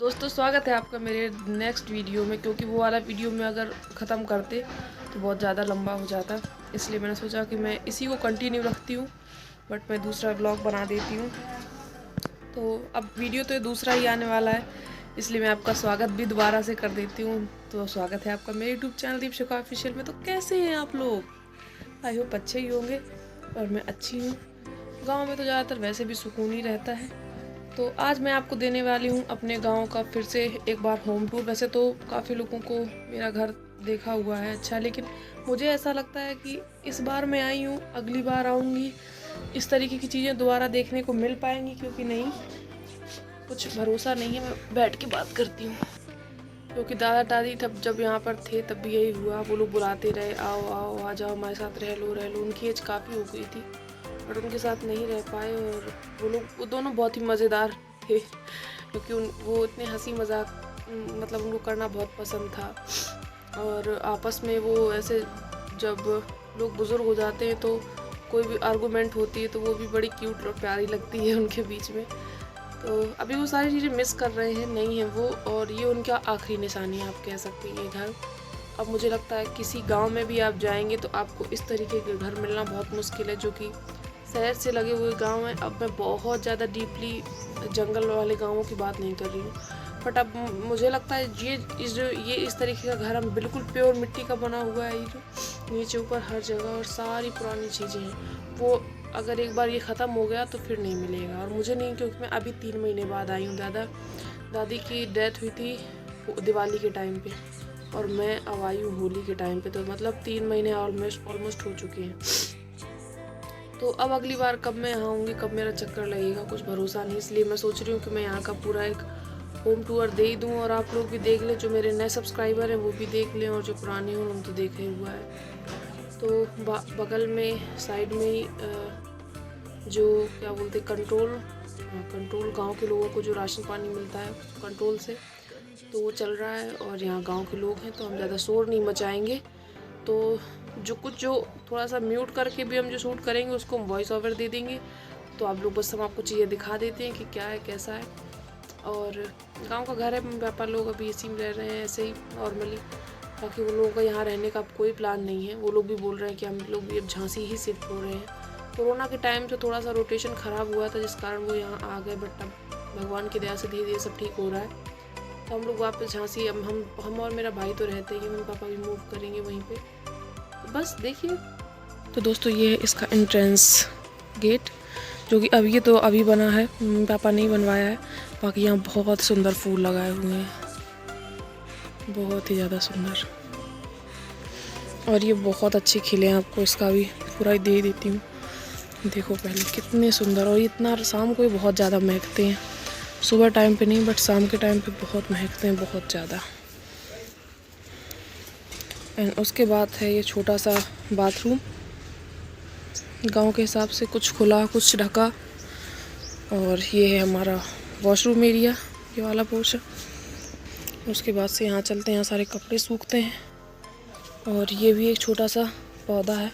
दोस्तों स्वागत है आपका मेरे नेक्स्ट वीडियो में। क्योंकि वो वाला वीडियो में अगर ख़त्म करते तो बहुत ज़्यादा लंबा हो जाता, इसलिए मैंने सोचा कि मैं इसी को कंटिन्यू रखती हूँ, बट मैं दूसरा ब्लॉग बना देती हूँ। तो अब वीडियो तो ये दूसरा ही आने वाला है, इसलिए मैं आपका स्वागत भी दोबारा से कर देती हूँ। तो स्वागत है आपका मेरे यूट्यूब चैनल दीपशिखा ऑफिशियल में। तो कैसे हैं आप लोग? आई होप अच्छे ही होंगे और मैं अच्छी हूँ। गाँव में तो ज़्यादातर वैसे भी सुकून ही रहता है। तो आज मैं आपको देने वाली हूँ अपने गांव का फिर से एक बार होम टूर। वैसे तो काफ़ी लोगों को मेरा घर देखा हुआ है अच्छा, लेकिन मुझे ऐसा लगता है कि इस बार मैं आई हूँ, अगली बार आऊँगी इस तरीके की चीज़ें दोबारा देखने को मिल पाएंगी, क्योंकि नहीं, कुछ भरोसा नहीं है। मैं बैठ के बात करती हूँ, क्योंकि दादा दादी तब जब यहाँ पर थे तब भी यही हुआ। वो लोग बुलाते रहे, आओ आओ आ जाओ हमारे साथ रह लो। उनकी एज काफ़ी हो गई थी बट उनके साथ नहीं रह पाए। और वो दोनों बहुत ही मज़ेदार थे, क्योंकि वो इतने हंसी मजाक मतलब उनको करना बहुत पसंद था। और आपस में वो ऐसे, जब लोग बुज़ुर्ग हो जाते हैं तो कोई भी आर्गूमेंट होती है तो वो भी बड़ी क्यूट और प्यारी लगती है उनके बीच में। तो अभी वो सारी चीज़ें मिस कर रहे हैं, नहीं है वो, और ये उनका आखिरी निशानी आप कह सकते हैं ये घर। अब मुझे लगता है किसी गांव में भी आप जाएंगे तो आपको इस तरीके के घर मिलना बहुत मुश्किल है, जो कि शहर से लगे हुए गांव हैं। अब मैं बहुत ज़्यादा डीपली जंगल वाले गांवों की बात नहीं कर रही हूँ, बट अब मुझे लगता है ये इस तरीके का घर हम बिल्कुल प्योर मिट्टी का बना हुआ है। ये जो नीचे ऊपर हर जगह और सारी पुरानी चीज़ें हैं, वो अगर एक बार ये ख़त्म हो गया तो फिर नहीं मिलेगा। और मुझे नहीं, क्योंकि मैं अभी 3 महीने बाद आई हूँ। दादी की डेथ हुई थी दिवाली के टाइम पे, और मैं अब आई हूँ होली के टाइम पे, तो मतलब 3 महीने ऑलमोस्ट हो चुके हैं। तो अब अगली बार कब मैं यहाँ आऊँगी, कब मेरा चक्कर लगेगा, कुछ भरोसा नहीं। इसलिए मैं सोच रही हूँ कि मैं यहाँ का पूरा एक होम टूर दे ही दूँ, और आप लोग भी देख लें, जो मेरे नए सब्सक्राइबर हैं वो भी देख लें, और जो पुराने हैं उन्होंने तो देखा ही हुआ है। तो बगल में साइड में ही जो क्या बोलते कंट्रोल गांव के लोगों को जो राशन पानी मिलता है कंट्रोल से, तो वो चल रहा है। और यहाँ गांव के लोग हैं तो हम ज़्यादा शोर नहीं मचाएंगे। तो जो थोड़ा सा म्यूट करके भी हम जो शूट करेंगे उसको हम वॉइस ओवर दे देंगे। तो आप लोग बस हम आपको चीज़ें दिखा देते हैं कि क्या है कैसा है। और गांव का घर है, पापा लोग अभी इसी में रह रहे हैं ऐसे ही नॉर्मली। बाकी वो लोगों का यहाँ रहने का कोई प्लान नहीं है। वो लोग भी बोल रहे हैं कि हम लोग भी अब झांसी ही शिफ्ट हो रहे हैं। कोरोना के टाइम से थोड़ा सा रोटेशन ख़राब हुआ था, जिस कारण वो यहाँ आ गए, बट अब भगवान की दया से धीरे धीरे सब ठीक हो रहा है। तो हम लोग वापस झांसी, हम और मेरा भाई तो रहते ही, मम्मी पापा भी मूव करेंगे वहीं पे। तो बस देखिए। तो दोस्तों ये है इसका एंट्रेंस गेट, जो कि अभी तो अभी बना है, मम्मी पापा नहीं बनवाया है। बाकी यहाँ बहुत सुंदर फूल लगाए हुए हैं, बहुत ही ज़्यादा सुंदर, और ये बहुत अच्छे खिले हैं। आपको इसका भी पूरा ही दे देती हूँ। देखो पहले कितने सुंदर, और इतना शाम को बहुत ज़्यादा महकते हैं। सुबह टाइम पे नहीं, बट शाम के टाइम पे बहुत महकते हैं, बहुत ज़्यादा। एंड उसके बाद है ये छोटा सा बाथरूम, गांव के हिसाब से कुछ खुला कुछ ढका। और ये है हमारा वॉशरूम एरिया, ये वाला पोर्शन। उसके बाद से यहाँ चलते हैं, यहाँ सारे कपड़े सूखते हैं। और ये भी एक छोटा सा पौधा है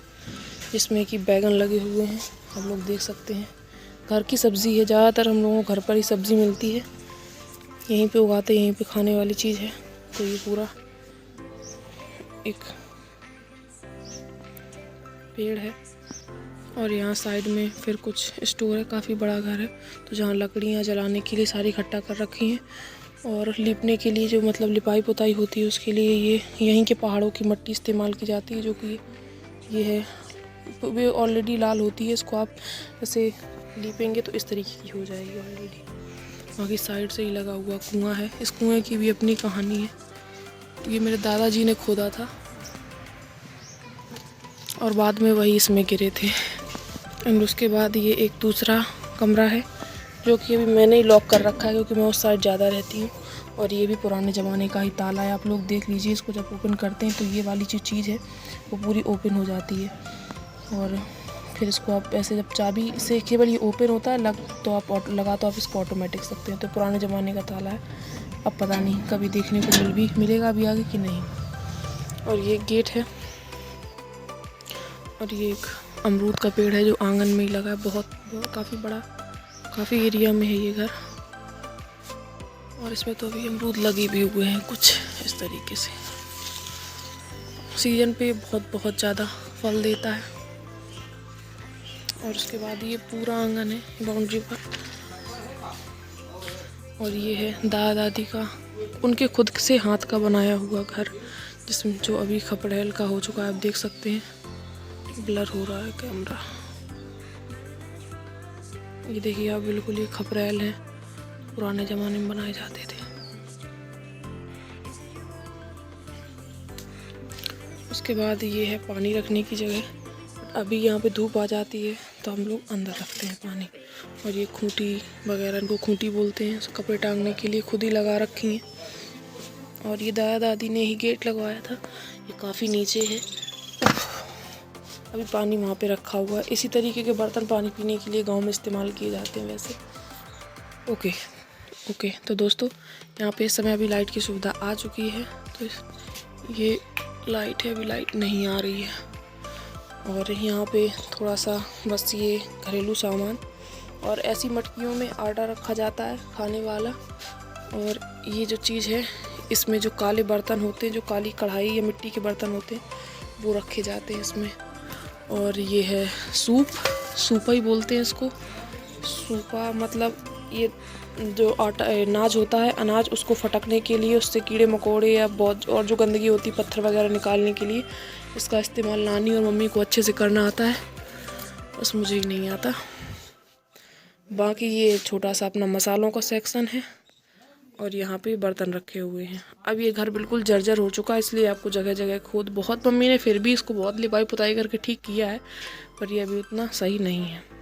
जिसमें कि बैगन लगे हुए हैं, हम लोग देख सकते हैं। घर की सब्ज़ी है, ज़्यादातर हम लोगों को घर पर ही सब्ज़ी मिलती है, यहीं पे उगाते, यहीं पे खाने वाली चीज़ है। तो ये पूरा एक पेड़ है। और यहाँ साइड में फिर कुछ स्टोर है, काफ़ी बड़ा घर है। तो जहाँ लकड़ियाँ जलाने के लिए सारी इकट्ठा कर रखी हैं, और लिपने के लिए जो मतलब लिपाई पुताई होती है उसके लिए ये यहीं के पहाड़ों की मिट्टी इस्तेमाल की जाती है, जो कि ये है, वो ऑलरेडी लाल होती है। इसको आप ऐसे लीपेंगे तो इस तरीके की हो जाएगी ऑलरेडी। बाकी साइड से ही लगा हुआ कुआं है, इस कुएं की भी अपनी कहानी है। ये मेरे दादाजी ने खोदा था और बाद में वही इसमें गिरे थे। एंड उसके बाद ये एक दूसरा कमरा है, जो कि अभी मैंने ही लॉक कर रखा है, क्योंकि मैं उस साइड ज़्यादा रहती हूँ। और ये भी पुराने ज़माने का ही ताला है, आप लोग देख लीजिए। इसको जब ओपन करते हैं तो ये वाली जो चीज़ है वो पूरी ओपन हो जाती है। और फिर इसको आप ऐसे, जब चाबी से केवल ये ओपन होता है, तो आप इसको ऑटोमेटिक सकते हैं। तो पुराने ज़माने का ताला है, अब पता नहीं कभी देखने को मिलेगा अभी आगे कि नहीं। और ये गेट है, और ये एक अमरूद का पेड़ है जो आंगन में ही लगा है, बहुत काफ़ी बड़ा, काफ़ी एरिया में है ये घर। और इसमें तो अभी अमरूद लगे भी हुए हैं कुछ इस तरीके से। सीजन पे बहुत ज़्यादा फल देता है। और उसके बाद ये पूरा आंगन है बाउंड्री पर। और ये है दादा दादी का, उनके खुद से हाथ का बनाया हुआ घर, जिसमें जो अभी खपड़ेल का हो चुका है। आप देख सकते हैं, ब्लर हो रहा है कैमरा। ये देखिए आप, बिल्कुल ये खपरेल है, पुराने ज़माने में बनाए जाते थे। उसके बाद ये है पानी रखने की जगह। अभी यहाँ पे धूप आ जाती है तो हम लोग अंदर रखते हैं पानी। और ये खूंटी वगैरह, इनको खूंटी बोलते हैं, कपड़े टांगने के लिए खुद ही लगा रखी हैं। और ये दादा दादी ने ही गेट लगवाया था, ये काफ़ी नीचे है। अभी पानी वहाँ पे रखा हुआ है। इसी तरीके के बर्तन पानी पीने के लिए गांव में इस्तेमाल किए जाते हैं वैसे। ओके तो दोस्तों, यहाँ पे इस समय अभी लाइट की सुविधा आ चुकी है। तो ये लाइट है, अभी लाइट नहीं आ रही है। और यहाँ पे थोड़ा सा बस ये घरेलू सामान, और ऐसी मटकियों में आटा रखा जाता है खाने वाला। और ये जो चीज़ है, इसमें जो काले बर्तन होते हैं, जो काली कढ़ाई या मिट्टी के बर्तन होते हैं, वो रखे जाते हैं इसमें। और ये है सूपा ही बोलते हैं इसको। सूपा मतलब ये जो आटा अनाज होता है, अनाज उसको फटकने के लिए, उससे कीड़े मकोड़े या बहुत और जो गंदगी होती है, पत्थर वगैरह निकालने के लिए इसका इस्तेमाल नानी और मम्मी को अच्छे से करना आता है, बस मुझे ही नहीं आता। बाकी ये छोटा सा अपना मसालों का सेक्शन है। और यहाँ पे बर्तन रखे हुए हैं। अब ये घर बिल्कुल जर्जर हो चुका है, इसलिए आपको जगह जगह खोद, बहुत मम्मी ने फिर भी इसको बहुत लिपाई पुताई करके ठीक किया है, पर ये अभी उतना सही नहीं है।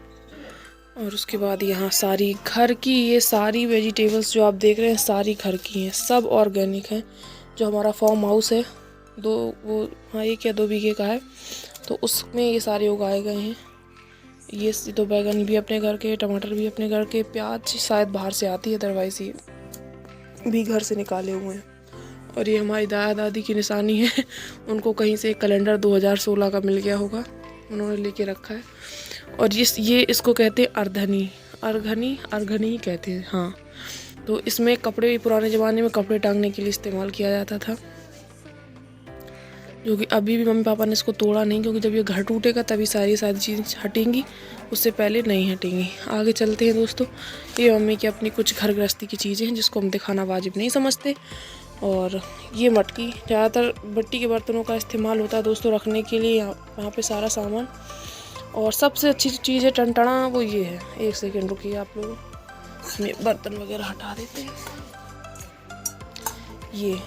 और उसके बाद यहाँ सारी घर की, ये सारी वेजिटेबल्स जो आप देख रहे हैं सारी घर की हैं, सब ऑर्गेनिक हैं। जो हमारा फार्म हाउस है, 1 या 2 बीघे का है, तो उसमें ये सारे उगाए गए हैं। ये तो बैगन भी अपने घर के, टमाटर भी अपने घर के, प्याज शायद बाहर से आती है, अदरवाइज ये भी घर से निकाले हुए हैं। और ये हमारी दादा दादी की निशानी है, उनको कहीं से कैलेंडर 2016 का मिल गया होगा, उन्होंने लेके रखा है। और ये इसको कहते हैं अर्घनी कहते हैं, हाँ। तो इसमें कपड़े, पुराने ज़माने में कपड़े टांगने के लिए इस्तेमाल किया जाता था, जो कि अभी भी मम्मी पापा ने इसको तोड़ा नहीं, क्योंकि जब ये घर टूटेगा तभी सारी चीज़ें हटेंगी, उससे पहले नहीं हटेंगी। आगे चलते हैं दोस्तों। ये मम्मी की अपनी कुछ घर गृहस्थी की चीज़ें हैं, जिसको हम दिखाना वाजिब नहीं समझते। और ये मटकी, ज़्यादातर मिट्टी के बर्तनों का इस्तेमाल होता है दोस्तों रखने के लिए, यहाँ पे सारा सामान। और सबसे अच्छी चीज़ है टनटना, वो ये है। 1 सेकेंड रुकिए आप लोग, इसमें बर्तन वगैरह हटा देते हैं। ये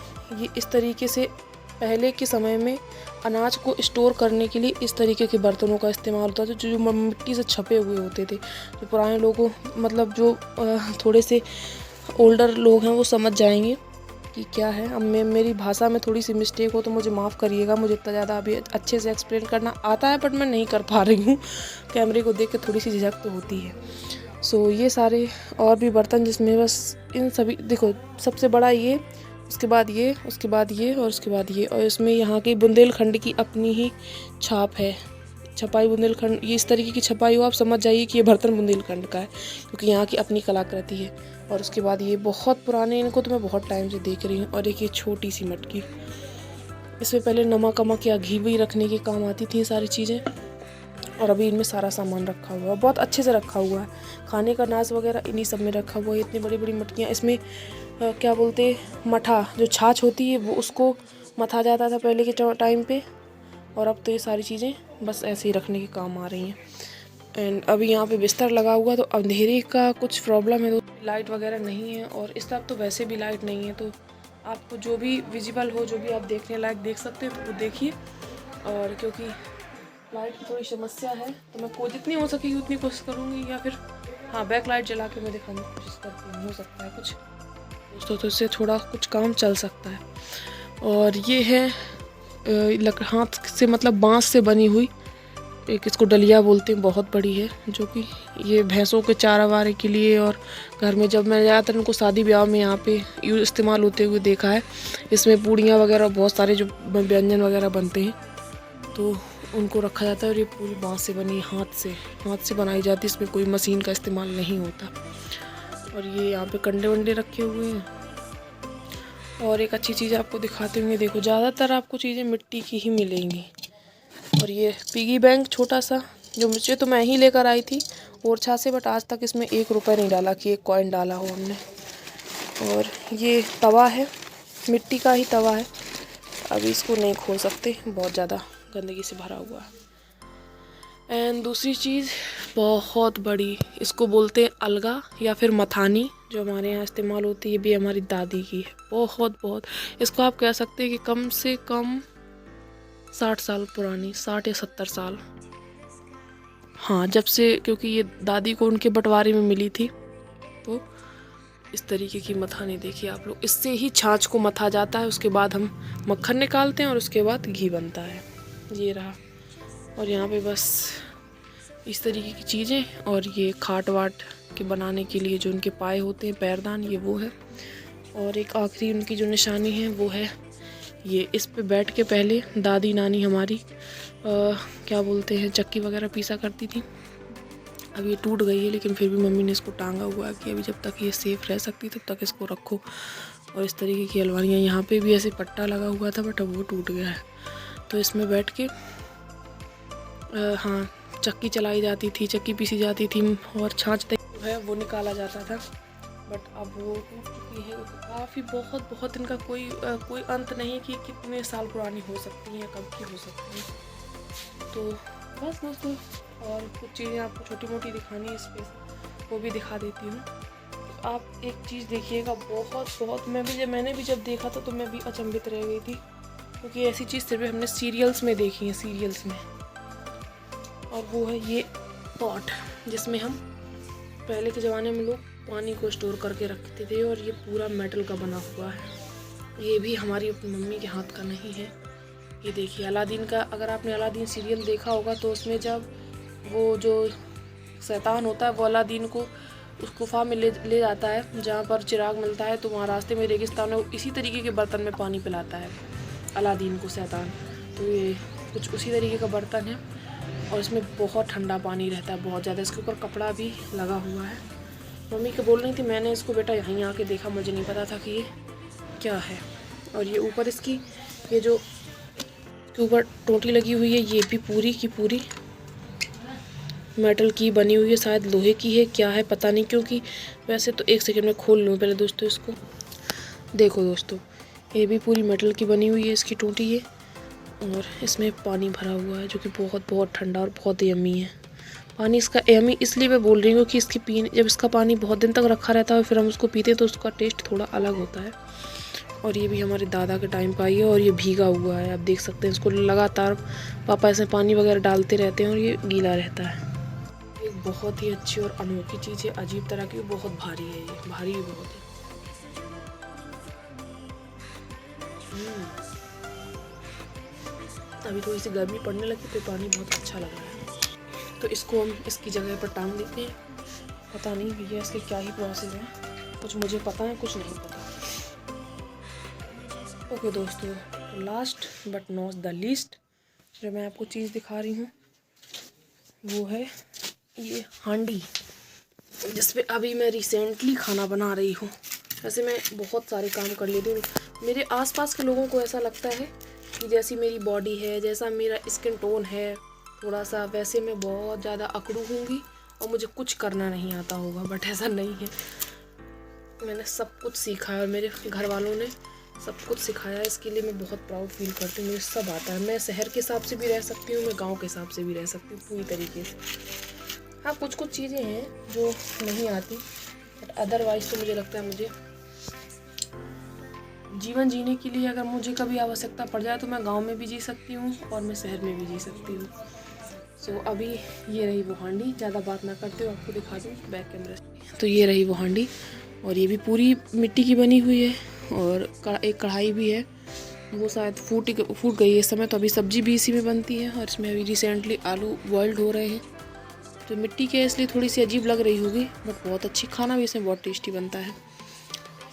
इस तरीके से पहले के समय में अनाज को स्टोर करने के लिए इस तरीके के बर्तनों का इस्तेमाल होता था, जो मिट्टी से छपे हुए होते थे। जो पुराने लोगों, मतलब जो थोड़े से ओल्डर लोग हैं, वो समझ जाएंगे कि क्या है। अब मेरी भाषा में थोड़ी सी मिस्टेक हो तो मुझे माफ़ करिएगा, मुझे इतना ज़्यादा अभी अच्छे से एक्सप्लेन करना आता है, बट मैं नहीं कर पा रही हूँ। कैमरे को देख के थोड़ी सी झिझक तो होती है। सो ये सारे और भी बर्तन, जिसमें बस इन सभी, देखो सबसे बड़ा ये, उसके बाद ये, उसके बाद ये, और उसके बाद ये। और इसमें यहाँ की बुंदेलखंड की अपनी ही छाप है, छपाई बुंदेलखंड। ये इस तरीके की छपाई हो, आप समझ जाइए कि ये बर्तन बुंदेलखंड का है, क्योंकि यहाँ की अपनी कलाकृति है। और उसके बाद ये बहुत पुराने, इनको तो मैं बहुत टाइम से देख रही हूँ। और एक ये छोटी सी मटकी, इसमें पहले नमक या घी भी रखने के काम आती थी सारी चीज़ें। और अभी इनमें सारा सामान रखा हुआ है, बहुत अच्छे से रखा हुआ है। खाने का अनाज वगैरह इन्हीं सब में रखा हुआ है। इतनी बड़ी बड़ी मटकियाँ, इसमें क्या बोलते, मठा, जो छाछ होती है, वो उसको मथा जाता था पहले के टाइम पे। और अब तो ये सारी चीज़ें बस ऐसे ही रखने के काम आ रही हैं। एंड अभी यहाँ पे बिस्तर लगा हुआ, तो अंधेरे का कुछ प्रॉब्लम है, तो लाइट वगैरह नहीं है। और इस तरफ तो वैसे भी लाइट नहीं है, तो आपको जो भी विजिबल हो, जो भी आप देखने लायक देख सकते हो, वो देखिए। और क्योंकि लाइट की थोड़ी समस्या है, तो मैं जितनी हो सकेगी उतनी कोशिश करूँगी, या फिर हाँ बैक लाइट जला के मैं दिखाने की कोशिश करती हूँ, हो सकता है कुछ दोस्तों, तो इससे थोड़ा कुछ काम चल सकता है। और ये है हाथ से, मतलब बांस से बनी हुई एक, इसको डलिया बोलते हैं, बहुत बड़ी है, जो कि ये भैंसों के चारा वारे के लिए। और घर में जब मैं ज़्यादातर इनको शादी ब्याह में यहाँ पे इस्तेमाल होते हुए देखा है। इसमें पूड़ियाँ वगैरह, बहुत सारे जो व्यंजन वगैरह बनते हैं, तो उनको रखा जाता है। और ये पूरी बांस से बनी, हाथ से बनाई जाती है, इसमें कोई मशीन का इस्तेमाल नहीं होता। और ये यहाँ पे कंडे वंडे रखे हुए हैं। और एक अच्छी चीज़ आपको दिखाते होंगे, देखो ज़्यादातर आपको चीज़ें मिट्टी की ही मिलेंगी। और ये पिगी बैंक छोटा सा, जो मुझे तो मैं ही लेकर आई थी ओरछा से, बट आज तक इसमें 1 रुपये नहीं डाला कि 1 कॉइन डाला हो हमने। और ये तवा है, मिट्टी का ही तवा है, अभी इसको नहीं खोल सकते, बहुत ज़्यादा गंदगी से भरा हुआ है। एंड दूसरी चीज़ बहुत बड़ी, इसको बोलते हैं अलगा या फिर मथानी, जो हमारे यहाँ इस्तेमाल होती है। ये भी हमारी दादी की है, बहुत इसको आप कह सकते हैं कि कम से कम 60 साल पुरानी, 60 या 70 साल, हाँ, जब से, क्योंकि ये दादी को उनके बंटवारे में मिली थी। तो इस तरीके की मथानी देखिए आप लोग, इससे ही छाछ को मथा जाता है, उसके बाद हम मक्खन निकालते हैं और उसके बाद घी बनता है। ये रहा। और यहाँ पे बस इस तरीके की चीज़ें, और ये खाट वाट के बनाने के लिए जो उनके पाए होते हैं, पैरदान, ये वो है। और एक आखिरी उनकी जो निशानी है वो है ये, इस पे बैठ के पहले दादी नानी हमारी क्या बोलते हैं, चक्की वगैरह पीसा करती थी। अब ये टूट गई है, लेकिन फिर भी मम्मी ने इसको टांगा हुआ है कि अभी जब तक ये सेफ़ रह सकती तब तक इसको रखो। और इस तरीके की अलमारियाँ, यहाँ पे भी ऐसे पट्टा लगा हुआ था, बट अब वो टूट गया है। तो इसमें बैठ के हाँ, चक्की चलाई जाती थी, चक्की पीसी जाती थी, और छाछ जो है वो निकाला जाता था। बट अब वो टूट चुकी है। काफ़ी बहुत इनका कोई अंत नहीं कि कितने साल पुरानी हो सकती हैं या कब की हो सकती हैं। तो बस दोस्तों, और कुछ चीज़ें आपको छोटी मोटी दिखानी है स्पेस, वो भी दिखा देती हूँ। तो आप एक चीज़ देखिएगा, बहुत मैंने भी जब देखा था तो मैं भी अचंभित रह गई थी, क्योंकि ऐसी चीज़ सिर्फ हमने सीरियल्स में देखी है, सीरियल्स में। और वो है ये पॉट, जिसमें हम पहले के ज़माने में लोग पानी को स्टोर करके रखते थे, और ये पूरा मेटल का बना हुआ है। ये भी हमारी अपनी मम्मी के हाथ का नहीं है। ये देखिए अलादीन का, अगर आपने अलादीन सीरियल देखा होगा तो उसमें जब वो जो शैतान होता है वो अलादीन को उस गुफा में ले जाता है जहाँ पर चिराग मिलता है, तो वहाँ रास्ते में रेगिस्तान है, इसी तरीके के बर्तन में पानी पिलाता है अलादीन को शैतान। तो ये कुछ उसी तरीके का बर्तन है, और इसमें बहुत ठंडा पानी रहता है, बहुत ज़्यादा। इसके ऊपर कपड़ा भी लगा हुआ है। मम्मी को बोल रही थी, मैंने इसको बेटा यहीं आके देखा, मुझे नहीं पता था कि ये क्या है। और ये ऊपर इसकी, ये जो के ऊपर टोटी लगी हुई है, ये भी पूरी की पूरी मेटल की बनी हुई है, शायद लोहे की है, क्या है पता नहीं। क्योंकि वैसे तो एक सेकंड में खोल लूँ पहले दोस्तों इसको। देखो दोस्तों, ये भी पूरी मेटल की बनी हुई है इसकी टोटी ये, और इसमें पानी भरा हुआ है जो कि बहुत ठंडा और बहुत यम्मी है। पानी इसका यम्मी इसलिए मैं बोल रही हूँ कि इसकी पीने, जब इसका पानी बहुत दिन तक रखा रहता है फिर हम उसको पीते हैं तो उसका टेस्ट थोड़ा अलग होता है। और ये भी हमारे दादा के टाइम का ही है, और ये भीगा हुआ है, आप देख सकते हैं। इसको लगातार पापा इसमें पानी वगैरह डालते रहते हैं और ये गीला रहता है। एक बहुत ही अच्छी और अनोखी चीज़ है, अजीब तरह की, बहुत भारी है, ये भारी भी बहुत है। अभी थोड़ी सी गर्मी पड़ने लगी तो पानी बहुत अच्छा लग रहा है। तो इसको हम इसकी जगह पर टांग देते हैं। पता नहीं भैया इसके क्या ही प्रोसेस है, कुछ मुझे पता है कुछ नहीं पता। ओके दोस्तों, last but not the least जो मैं आपको चीज़ दिखा रही हूँ वो है ये हांडी, जिस पे अभी मैं रिसेंटली खाना बना रही हूँ। वैसे मैं बहुत सारे काम कर लेती हूँ। मेरे आसपास के लोगों को ऐसा लगता है कि जैसी मेरी बॉडी है, जैसा मेरा स्किन टोन है थोड़ा सा, वैसे मैं बहुत ज़्यादा अकड़ू होंगी और मुझे कुछ करना नहीं आता होगा, बट ऐसा नहीं है। मैंने सब कुछ सीखा है और मेरे घर वालों ने सब कुछ सिखाया है, इसके लिए मैं बहुत प्राउड फील करती हूँ। मुझे सब आता है, मैं शहर के हिसाब से भी रह सकती हूँ, मैं गांव के हिसाब से भी रह सकती हूँ पूरी तरीके से। हाँ, कुछ चीज़ें हैं जो नहीं आती, बट अदरवाइज़ तो मुझे लगता है मुझे जीवन जीने के लिए अगर मुझे कभी आवश्यकता पड़ जाए तो मैं गांव में भी जी सकती हूँ और मैं शहर में भी जी सकती हूँ। सो अभी ये रही वो हांडी, ज़्यादा बात ना करते हुए आपको दिखा दूँ बैक कैमरा से। तो ये रही वो हांडी, और ये भी पूरी मिट्टी की बनी हुई है, और एक कढ़ाई भी है, वो शायद फूट गई है इस समय, तो अभी सब्जी भी इसी में बनती है। और इसमें अभी रिसेंटली आलू बॉइल्ड हो रहे हैं, तो मिट्टी के इसलिए थोड़ी सी अजीब लग रही होगी, बट बहुत अच्छी, खाना भी इसमें बहुत टेस्टी बनता है।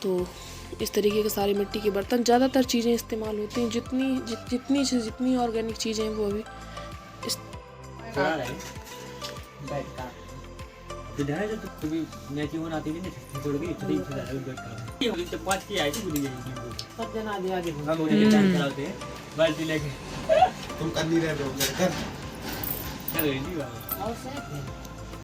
तो इस तरीके के सारे मिट्टी के बर्तन, ज़्यादातर चीज़ें इस्तेमाल होती हैं, जितनी ऑर्गेनिक चीज़ें हैं वो अभी तो ढाई जो तो भी मैच होना आती नहीं छोड़ गई तो ठीक चला बैठ कर ये होगी तो 5 की आई थी बुली गई सब जना आगे आगे हम उन्हें डांस कराते हैं बाल्टी लेके तुम कर नहीं रहे हो मेरे घर चलो नहीं बाबा और से